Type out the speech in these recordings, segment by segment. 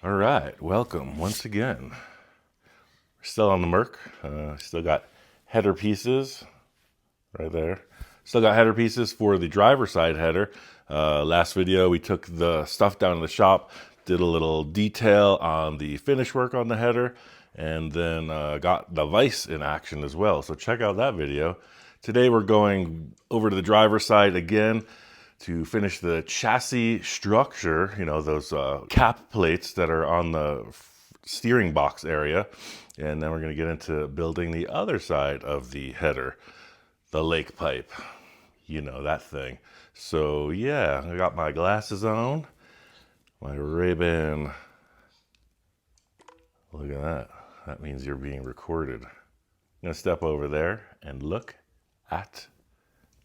All right, welcome once again. We're still on the Merc. Still got header pieces right there. Still got header pieces for the driver's side header. Last video, we took the stuff down to the shop, did a little detail on the finish work on the header, and then got the vise in action as well. So check out that video. Today we're going over to the driver's side again to finish the chassis structure, you know, those cap plates that are on the steering box area. And then we're going to get into building the other side of the header, the lake pipe, you know, that thing. So yeah, I got my glasses on, my Ray-Ban. Look at that. That means you're being recorded. I'm going to step over there and look at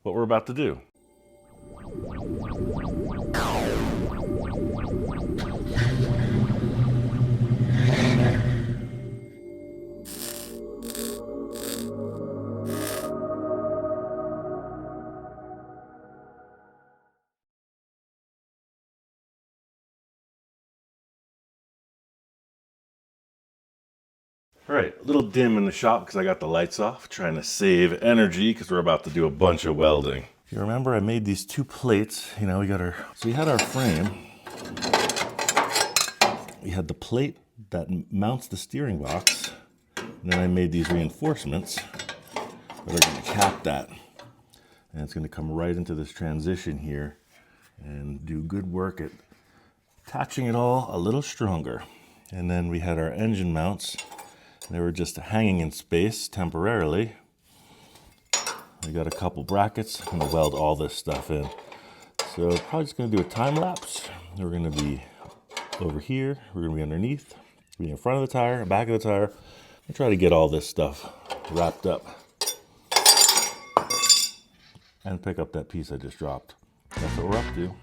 what we're about to do. All right, a little dim in the shop because I got the lights off, trying to save energy because we're about to do a bunch of welding. If you remember, I made these two plates. You know, so we had our frame. We had the plate that mounts the steering box. And then I made these reinforcements that are going to cap that. And it's going to come right into this transition here and do good work at attaching it all a little stronger. And then we had our engine mounts. They were just hanging in space temporarily. We got a couple brackets. I'm going to weld all this stuff in. So probably just going to do a time lapse. We're going to be over here. We're going to be underneath. Be in front of the tire, back of the tire. And try to get all this stuff wrapped up. And pick up that piece I just dropped. That's what we're up to.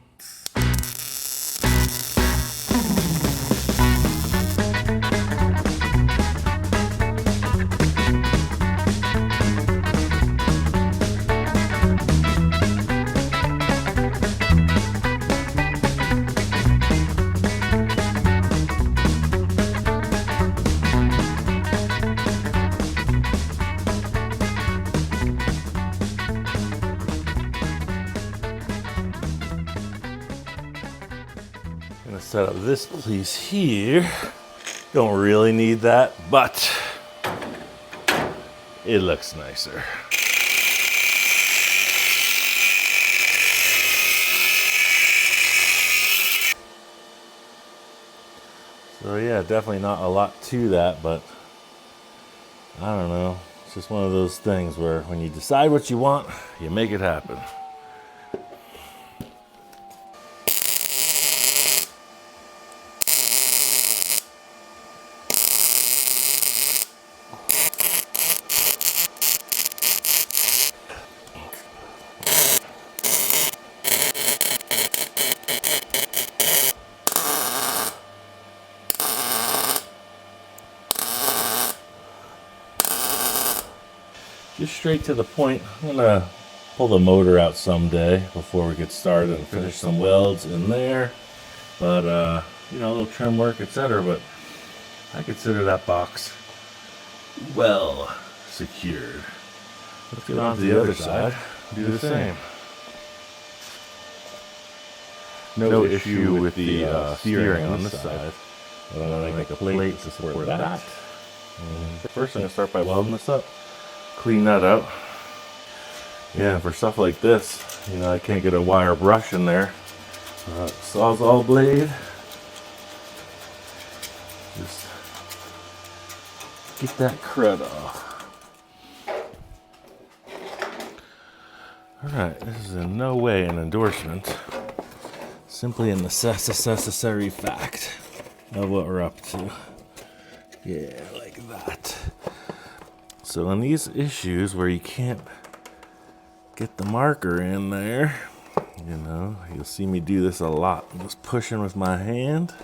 Gonna set up this piece here. Don't really need that, but it looks nicer. So yeah, definitely not a lot to that, but I don't know. It's just one of those things where when you decide what you want, you make it happen. Just straight to the point. I'm gonna pull the motor out someday before we get started and finish some welds in there. But you know, a little trim work, etc. But I consider that box well secured. Let's get on to the other side. Do the same. No issue with the steering on this side. I'm gonna make a plate to support that. First, I'm gonna start by welding this up. Clean that out. Yeah, for stuff like this, you know, I can't get a wire brush in there. Sawzall blade. Just get that crud off. Alright, this is in no way an endorsement. Simply a necessary fact of what we're up to. Yeah, like that. So on these issues where you can't get the marker in there, you know, you'll see me do this a lot. I'm just pushing with my hand,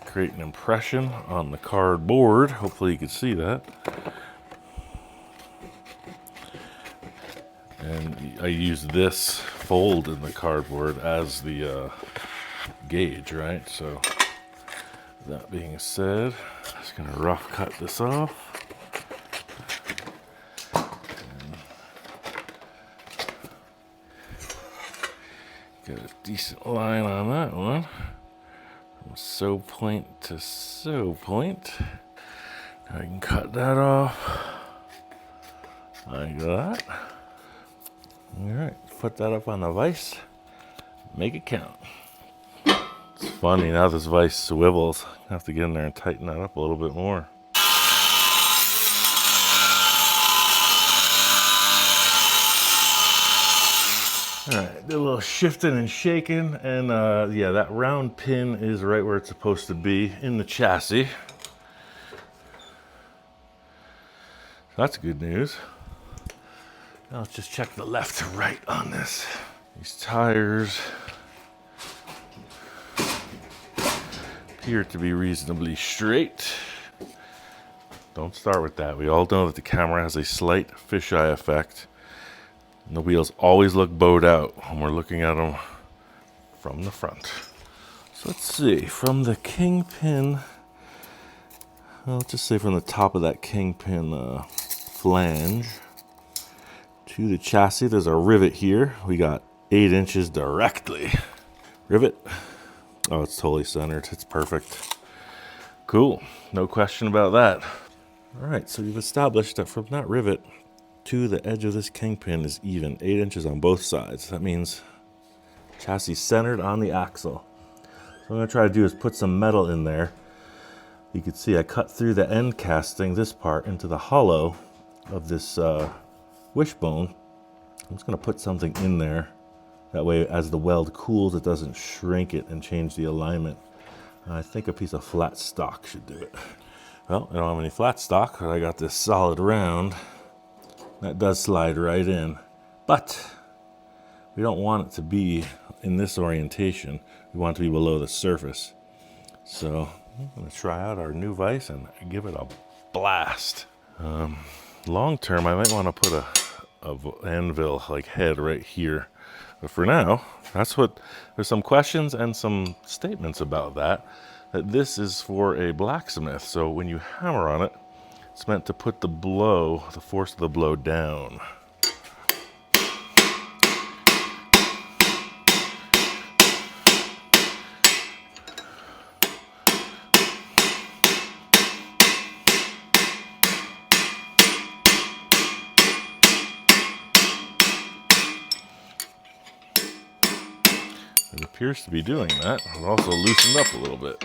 create an impression on the cardboard. Hopefully you can see that. And I use this fold in the cardboard as the gauge, right? So That being said, I'm just gonna rough cut this off. Got a decent line on that one. From sew point to sew point. I can cut that off like that. All right, put that up on the vise. Make it count. It's funny, now this vise swivels. I have to get in there and tighten that up a little bit more. All right, did a little shifting and shaking, and yeah, that round pin is right where it's supposed to be in the chassis. That's good news. Now let's just check the left to right on this. These tires appear to be reasonably straight. Don't start with that. We all know that the camera has a slight fisheye effect. And the wheels always look bowed out when we're looking at them from the front. So let's see, from the kingpin, well, let's just say from the top of that kingpin flange to the chassis, there's a rivet here. We got 8 inches directly. Rivet. Oh, it's totally centered. It's perfect. Cool. No question about that. All right, so we've established that from that rivet to the edge of this kingpin is even, 8 inches on both sides. That means chassis centered on the axle. So what I'm gonna try to do is put some metal in there. You can see I cut through the end casting, this part, into the hollow of this wishbone. I'm just gonna put something in there. That way, as the weld cools, it doesn't shrink it and change the alignment. I think a piece of flat stock should do it. Well, I don't have any flat stock, but I got this solid round. That does slide right in, but we don't want it to be in this orientation. We want it to be below the surface. So I'm gonna try out our new vise and give it a blast. Long term, I might want to put a anvil like head right here. But for now, there's some questions and some statements about that this is for a blacksmith. So when you hammer on it, it's meant to put the force of the blow down. It appears to be doing that. It also loosened up a little bit.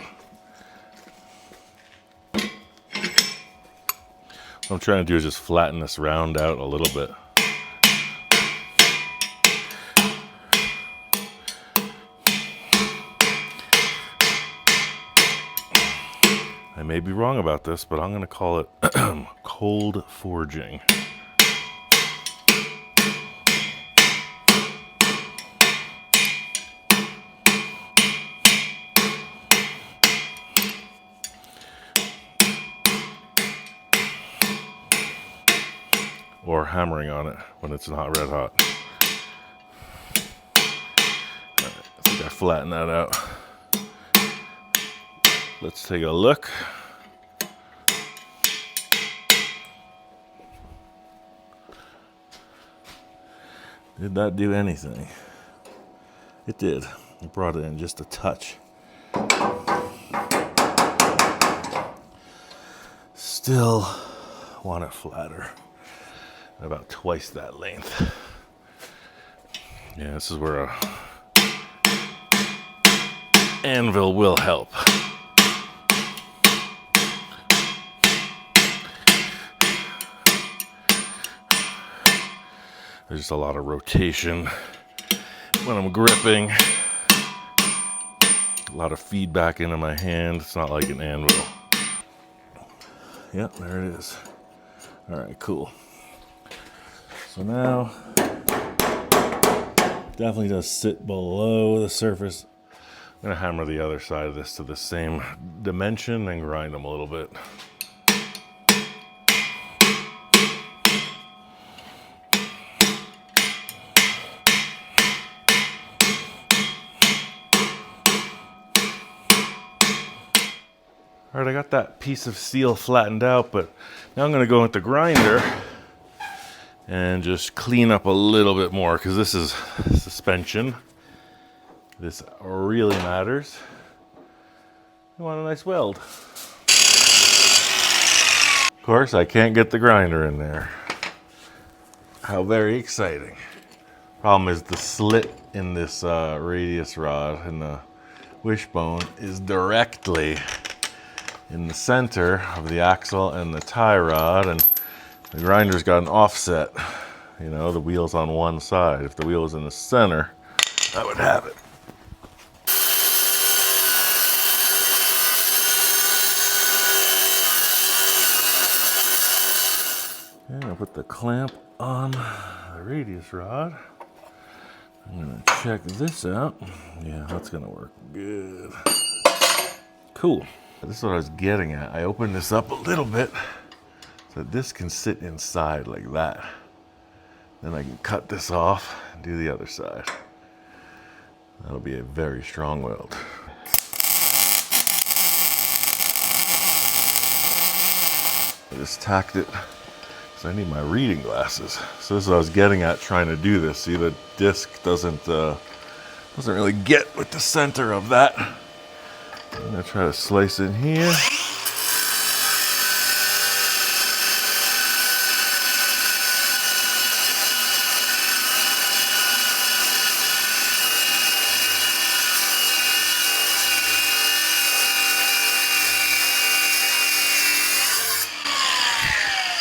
What I'm trying to do is just flatten this round out a little bit. I may be wrong about this, but I'm going to call it cold forging. Or hammering on it when it's not red hot. All right, I think I flattened that out. Let's take a look. Did that do anything? It did. It brought it in just a touch. Still want it flatter. About twice that length. Yeah, this is where a anvil will help. There's just a lot of rotation when I'm gripping. A lot of feedback into my hand. It's not like an anvil. Yep, there it is. All right, cool. So now, definitely does sit below the surface. I'm gonna hammer the other side of this to the same dimension and grind them a little bit. All right, I got that piece of steel flattened out, but now I'm gonna go with the grinder and just clean up a little bit more, because this is suspension. This really matters. You want a nice weld. Of course, I can't get the grinder in there. How very exciting. Problem is the slit in this radius rod and the wishbone is directly in the center of the axle and the tie rod, and the grinder's got an offset. You know, the wheel's on one side. If the wheel was in the center, I would have it. And I'll put the clamp on the radius rod. I'm gonna check this out. Yeah, that's gonna work good. Cool. This is what I was getting at. I opened this up a little bit so this can sit inside like that. Then I can cut this off and do the other side. That'll be a very strong weld. I just tacked it because I need my reading glasses. So this is what I was getting at trying to do this. See, the disc doesn't really get with the center of that. I'm gonna try to slice in here.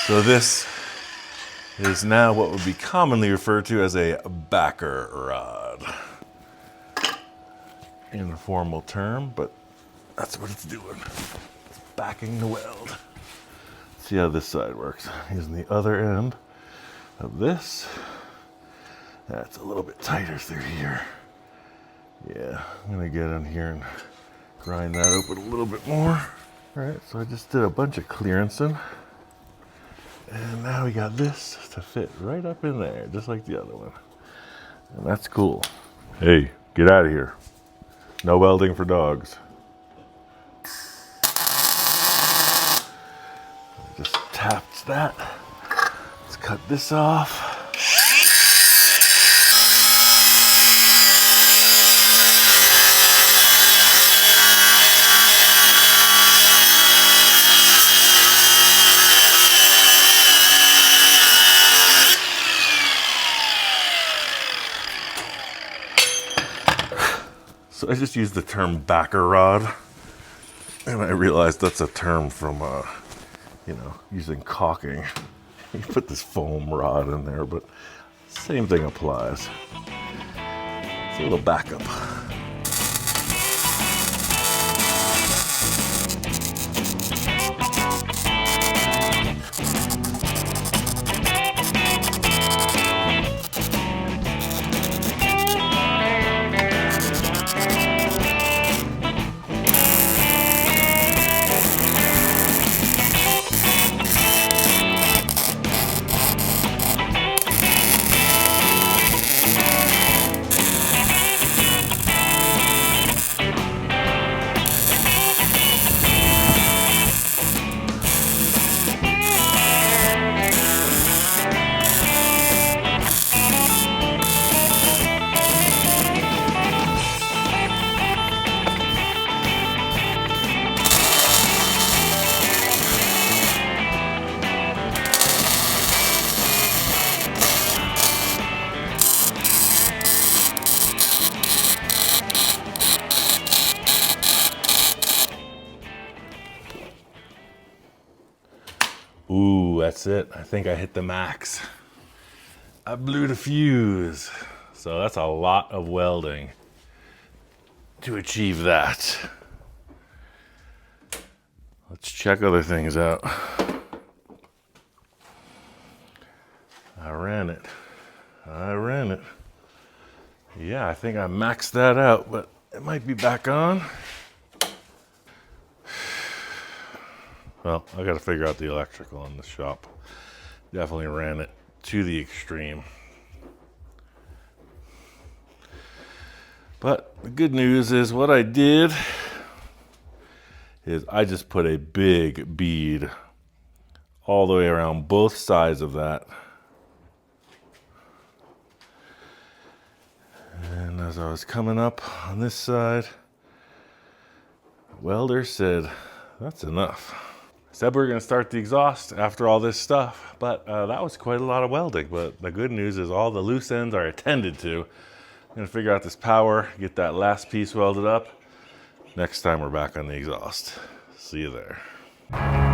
So this is now what would be commonly referred to as a backer rod. In a formal term, but that's what it's doing. It's backing the weld. See how this side works. Using the other end of this. That's a little bit tighter through here. Yeah, I'm gonna get in here and grind that open a little bit more. All right, so I just did a bunch of clearancing. And now we got this to fit right up in there, just like the other one. And that's cool. Hey, get out of here. No welding for dogs. Just tapped that. Let's cut this off. So I just used the term backer rod, and I realized that's a term from, you know, using caulking. You put this foam rod in there, but same thing applies. It's a little backup. Ooh, that's it. I think I hit the max. I blew the fuse. So that's a lot of welding to achieve that. Let's check other things out. I ran it. Yeah, I think I maxed that out, but it might be back on. Well, I got to figure out the electrical in the shop. Definitely ran it to the extreme. But the good news is what I did is I just put a big bead all the way around both sides of that. And as I was coming up on this side, the welder said, that's enough. I said we were going to start the exhaust after all this stuff, but that was quite a lot of welding. But the good news is all the loose ends are attended to. I'm going to figure out this power, get that last piece welded up. Next time we're back on the exhaust. See you there.